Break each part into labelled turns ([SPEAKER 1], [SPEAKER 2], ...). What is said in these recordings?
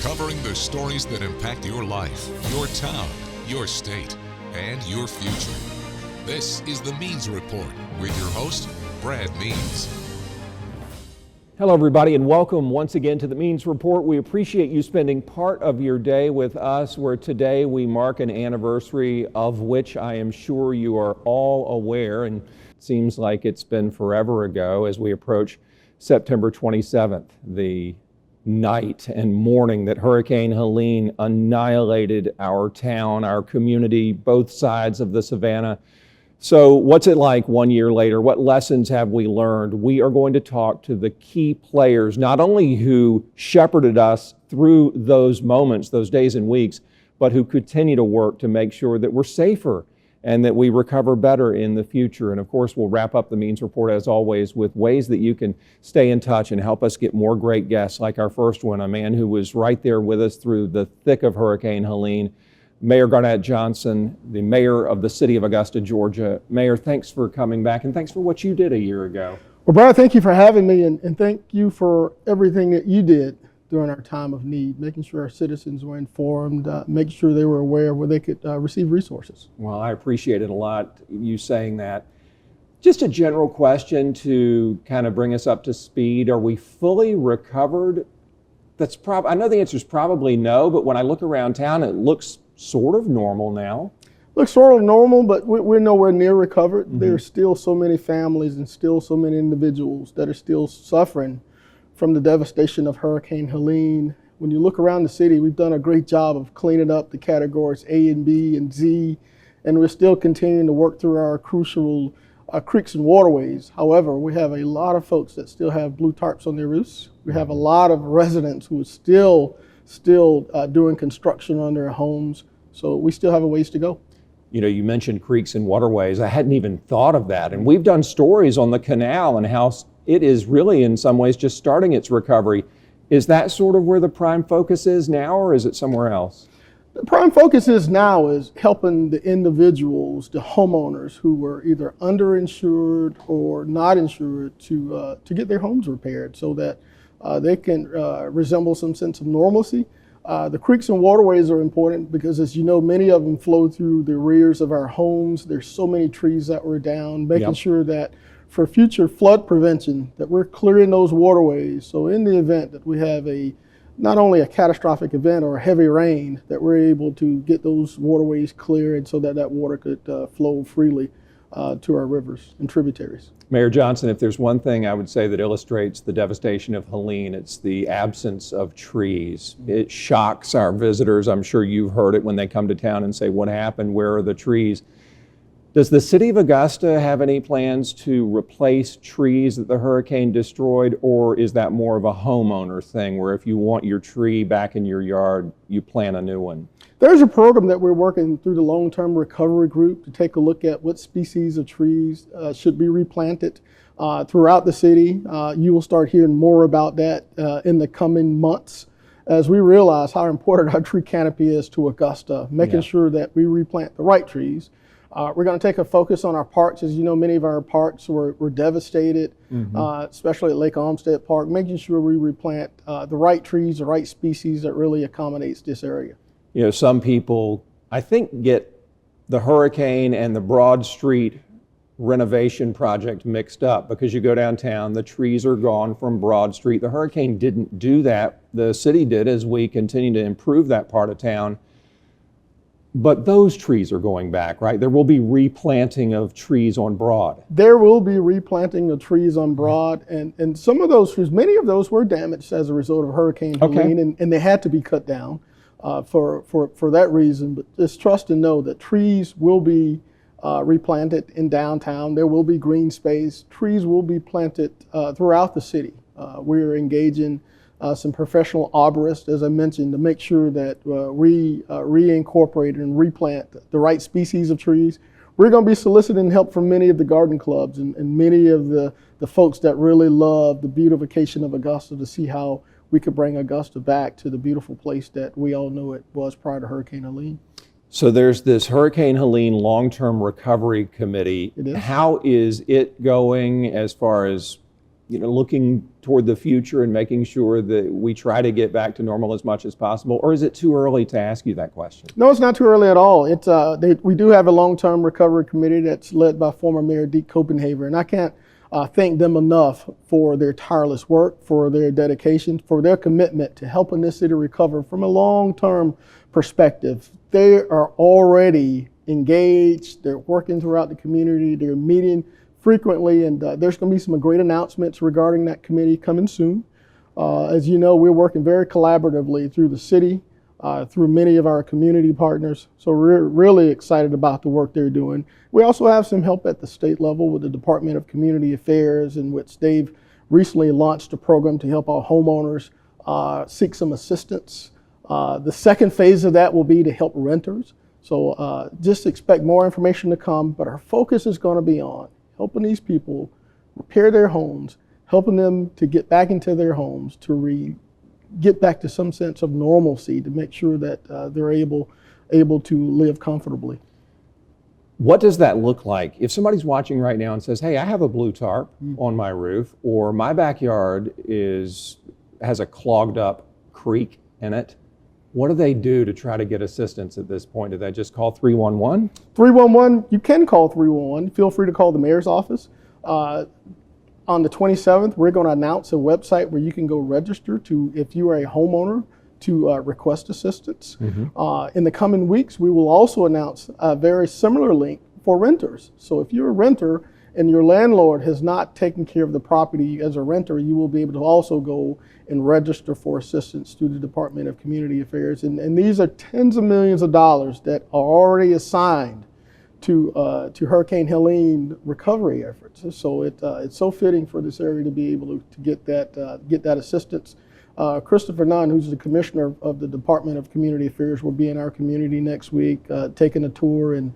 [SPEAKER 1] covering the stories that impact your life, your town, your state, and your future. This is the Means Report with your host, Brad Means.
[SPEAKER 2] Hello, everybody, and welcome once again to the Means Report. We appreciate you spending part of your day with us, where today we mark an anniversary of which I am sure you are all aware, and it seems like it's been forever ago as we approach September 27th, the night and morning that Hurricane Helene annihilated our town, our community, both sides of the Savannah. So what's it like 1 year later? What lessons have we learned? We are going to talk to the key players, not only who shepherded us through those moments, those days and weeks, but who continue to work to make sure that we're safer and that we recover better in the future. And of course, we'll wrap up the Means Report, as always, with ways that you can stay in touch and help us get more great guests, like our first one, a man who was right there with us through the thick of Hurricane Helene, Mayor Garnett Johnson, the mayor of the city of Augusta, Georgia. Mayor, thanks for coming back, and thanks for what you did a year ago.
[SPEAKER 3] Well, Brad, thank you for having me, and thank you for everything that you did during our time of need, making sure our citizens were informed, making sure they were aware where they could receive resources.
[SPEAKER 2] Well, I appreciate it a lot, you saying that. Just a general question to kind of bring us up to speed. Are we fully recovered? I know the answer is probably no, but when I look around town, it looks sort of normal now.
[SPEAKER 3] Looks sort of normal, but we're nowhere near recovered. Mm-hmm. There are still so many families and still so many individuals that are still suffering from the devastation of Hurricane Helene. When you look around the city, we've done a great job of cleaning up the categories A and B and Z, and we're still continuing to work through our crucial creeks and waterways. However, we have a lot of folks that still have blue tarps on their roofs. We have a lot of residents who are still doing construction on their homes, so we still have a ways to go.
[SPEAKER 2] You know, you mentioned creeks and waterways. I hadn't even thought of that, and we've done stories on the canal and how it is really in some ways just starting its recovery. Is that sort of where the prime focus is now, or is it somewhere else?
[SPEAKER 3] The prime focus is now is helping the individuals, the homeowners who were either underinsured or not insured to get their homes repaired so that they can resemble some sense of normalcy. The creeks and waterways are important because, as you know, many of them flow through the rears of our homes. There's so many trees that were down, making sure that for future flood prevention, that we're clearing those waterways. So in the event that we have not only a catastrophic event or a heavy rain, that we're able to get those waterways cleared so that water could flow freely to our rivers and tributaries.
[SPEAKER 2] Mayor Johnson, if there's one thing I would say that illustrates the devastation of Helene, it's the absence of trees. It shocks our visitors. I'm sure you've heard it when they come to town and say, what happened? Where are the trees? Does the city of Augusta have any plans to replace trees that the hurricane destroyed, or is that more of a homeowner thing where if you want your tree back in your yard, you plant a new one?
[SPEAKER 3] There's a program that we're working through the long-term recovery group to take a look at what species of trees should be replanted throughout the city. You will start hearing more about that in the coming months as we realize how important our tree canopy is to Augusta, making sure that we replant the right trees. We're going to take a focus on our parks. As you know, many of our parks were devastated, especially at Lake Olmsted Park, making sure we replant the right trees, the right species that really accommodates this area.
[SPEAKER 2] You know, some people, I think, get the hurricane and the Broad Street renovation project mixed up because you go downtown, the trees are gone from Broad Street. The hurricane didn't do that. The city did as we continue to improve that part of town. But those trees are going back, right? There will be replanting of trees on Broad.
[SPEAKER 3] There will be replanting of trees on Broad, and some of those trees, many of those were damaged as a result of Hurricane Helene, and they had to be cut down for that reason. But just trust and know that trees will be replanted in downtown. There will be green space. Trees will be planted throughout the city. We're engaging some professional arborists, as I mentioned, to make sure that we reincorporate and replant the right species of trees. We're going to be soliciting help from many of the garden clubs and many of the folks that really love the beautification of Augusta to see how we could bring Augusta back to the beautiful place that we all know it was prior to Hurricane Helene.
[SPEAKER 2] So there's this Hurricane Helene long-term recovery committee.
[SPEAKER 3] It is.
[SPEAKER 2] How is it going as far as looking toward the future and making sure that we try to get back to normal as much as possible? Or is it too early to ask you that question?
[SPEAKER 3] No, it's not too early at all. We do have a long-term recovery committee that's led by former Mayor Deke Copenhaver, and I can't thank them enough for their tireless work, for their dedication, for their commitment to helping this city recover from a long-term perspective. They are already engaged. They're working throughout the community. They're meeting frequently, and there's going to be some great announcements regarding that committee coming soon. As you know, we're working very collaboratively through the city, through many of our community partners. So we're really excited about the work they're doing. We also have some help at the state level with the Department of Community Affairs, in which they've recently launched a program to help our homeowners seek some assistance. The second phase of that will be to help renters. So just expect more information to come, but our focus is going to be on helping these people repair their homes, helping them to get back into their homes, to get back to some sense of normalcy, to make sure that they're able to live comfortably.
[SPEAKER 2] What does that look like? If somebody's watching right now and says, hey, I have a blue tarp on my roof, or my backyard has a clogged up creek in it, what do they do to try to get assistance at this point? Do they just call 311?
[SPEAKER 3] 311, you can call 311. Feel free to call the mayor's office. On the 27th, we're going to announce a website where you can go register if you are a homeowner, to request assistance. In the coming weeks, we will also announce a very similar link for renters. So if you're a renter and your landlord has not taken care of the property as a renter, you will be able to also go and register for assistance through the Department of Community Affairs. And these are tens of millions of dollars that are already assigned to Hurricane Helene recovery efforts. So it's so fitting for this area to be able to get that assistance. Christopher Nunn, who's the commissioner of the Department of Community Affairs, will be in our community next week, taking a tour and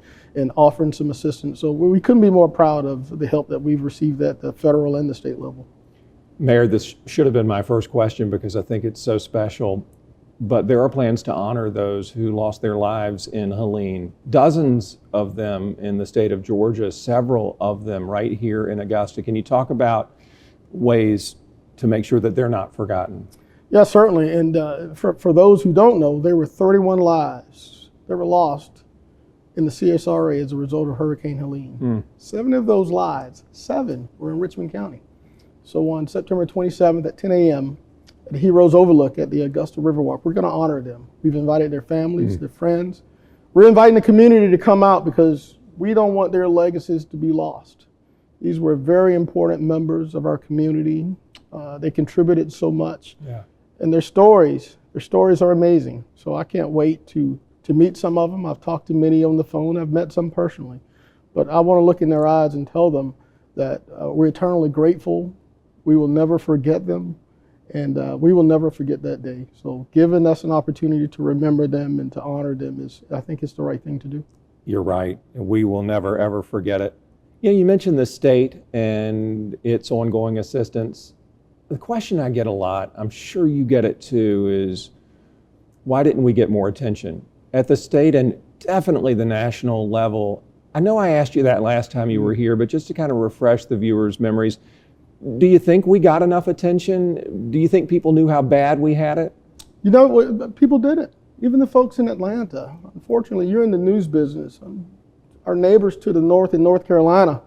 [SPEAKER 3] offering some assistance. So we couldn't be more proud of the help that we've received at the federal and the state level.
[SPEAKER 2] Mayor, this should have been my first question because I think it's so special, but there are plans to honor those who lost their lives in Helene. Dozens of them in the state of Georgia, several of them right here in Augusta. Can you talk about ways to make sure that they're not forgotten?
[SPEAKER 3] Yeah, certainly. And for those who don't know, there were 31 lives that were lost in the CSRA as a result of Hurricane Helene. 7 of those lives, 7, were in Richmond County. So on September 27th at 10 a.m. at the Heroes Overlook at the Augusta Riverwalk, we're going to honor them. We've invited their families, their friends. We're inviting the community to come out because we don't want their legacies to be lost. These were very important members of our community. They contributed so much. Yeah. And their stories are amazing. So I can't wait to meet some of them. I've talked to many on the phone. I've met some personally. But I want to look in their eyes and tell them that we're eternally grateful. We will never forget them, and we will never forget that day. So giving us an opportunity to remember them and to honor them I think it's the right thing to do.
[SPEAKER 2] You're right. We will never, ever forget it. You mentioned the state and its ongoing assistance. The question I get a lot, I'm sure you get it too, is why didn't we get more attention? At the state and definitely the national level, I know I asked you that last time you were here, but just to kind of refresh the viewers' memories, do you think we got enough attention? Do you think people knew how bad we had it?
[SPEAKER 3] You know, people didn't. Even the folks in Atlanta. Unfortunately, you're in the news business. Our neighbors to the north in North Carolina,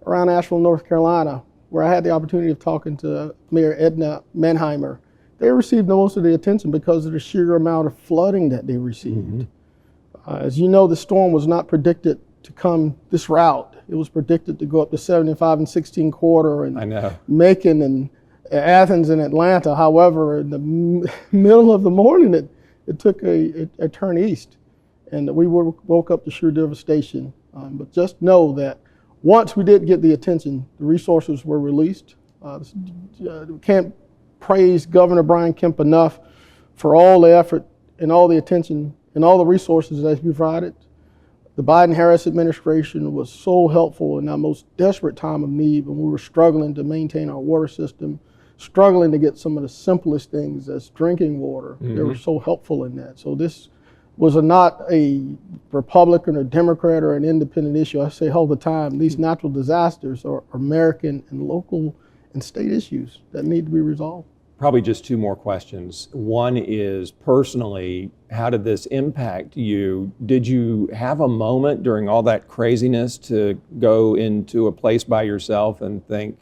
[SPEAKER 3] around Asheville, North Carolina, where I had the opportunity of talking to Mayor Edna Manheimer, they received most of the attention because of the sheer amount of flooding that they received. As you know, the storm was not predicted to come this route. It was predicted to go up to 75 and 16 quarter and Macon and Athens and Atlanta. However, in the middle of the morning, it took a turn east, and we woke up to sheer devastation. But just know that once we did get the attention, the resources were released. Can't praise Governor Brian Kemp enough for all the effort and all the attention and all the resources that he provided. The Biden-Harris administration was so helpful in our most desperate time of need when we were struggling to maintain our water system, struggling to get some of the simplest things as drinking water. They were so helpful in that. So this was not a Republican or Democrat or an independent issue. I say all the time, these natural disasters are American and local and state issues that need to be resolved.
[SPEAKER 2] Probably just two more questions. One is, personally, how did this impact you? Did you have a moment during all that craziness to go into a place by yourself and think,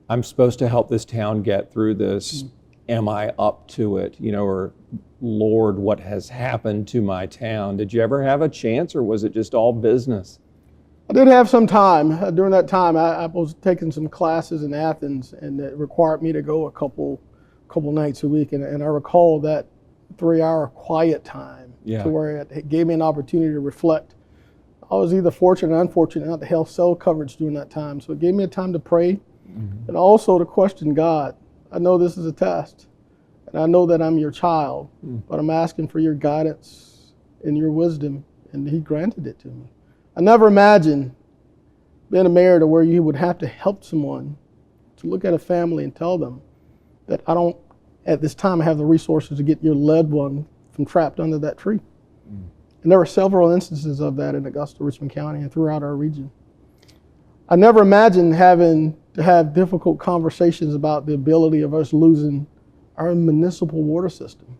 [SPEAKER 2] I'm supposed to help this town get through this? Am I up to it? Or Lord, what has happened to my town? Did you ever have a chance, or was it just all business?
[SPEAKER 3] I did have some time. During that time, I was taking some classes in Athens, and it required me to go a couple nights a week. And I recall that 3-hour quiet time to where it gave me an opportunity to reflect. I was either fortunate or unfortunate not to have cell coverage during that time. So it gave me a time to pray and also to question God. I know this is a test, and I know that I'm your child, but I'm asking for your guidance and your wisdom, and He granted it to me. I never imagined being a mayor to where you would have to help someone to look at a family and tell them that I don't, at this time, have the resources to get your loved one from trapped under that tree. And there were several instances of that in Augusta, Richmond County, and throughout our region. I never imagined having to have difficult conversations about the ability of us losing our municipal water system,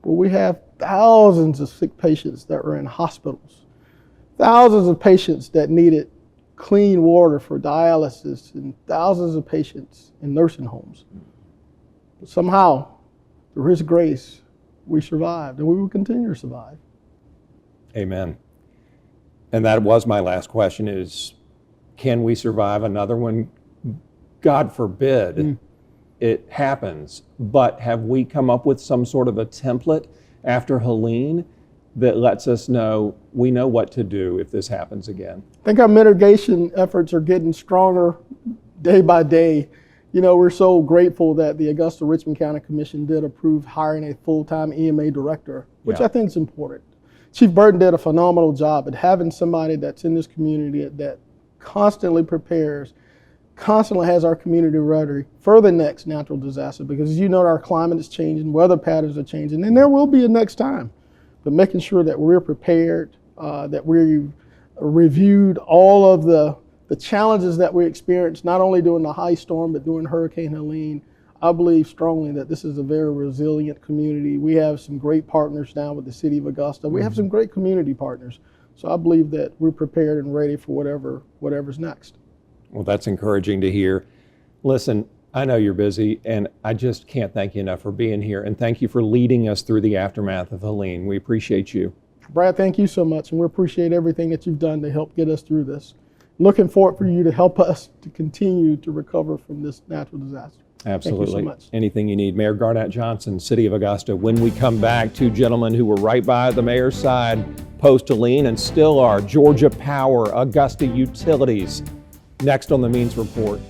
[SPEAKER 3] where we have thousands of sick patients that were in hospitals, thousands of patients that needed clean water for dialysis, and thousands of patients in nursing homes. But somehow, through His grace, we survived, and we will continue to survive.
[SPEAKER 2] Amen. And that was my last question is, can we survive another one? God forbid it happens, but have we come up with some sort of a template after Helene that lets us know we know what to do if this happens again?
[SPEAKER 3] I think our mitigation efforts are getting stronger day by day. We're so grateful that the Augusta Richmond County Commission did approve hiring a full-time EMA director, which I think is important. Chief Burton did a phenomenal job at having somebody that's in this community that constantly prepares, constantly has our community ready for the next natural disaster, because as you know, our climate is changing, weather patterns are changing, and there will be a next time. But making sure that we're prepared, that we've reviewed all of the challenges that we experienced, not only during the high storm, but during Hurricane Helene. I believe strongly that this is a very resilient community. We have some great partners now with the City of Augusta. We have some great community partners. So I believe that we're prepared and ready for whatever's next.
[SPEAKER 2] Well, that's encouraging to hear. Listen, I know you're busy, and I just can't thank you enough for being here. And thank you for leading us through the aftermath of Helene. We appreciate you.
[SPEAKER 3] Brad, thank you so much, and we appreciate everything that you've done to help get us through this. Looking forward for you to help us to continue to recover from this natural disaster.
[SPEAKER 2] Absolutely.
[SPEAKER 3] Thank you so much.
[SPEAKER 2] Anything you need. Mayor Garnett Johnson, City of Augusta. When we come back, two gentlemen who were right by the mayor's side post-Helene and still are, Georgia Power, Augusta Utilities. Next on the Means Report.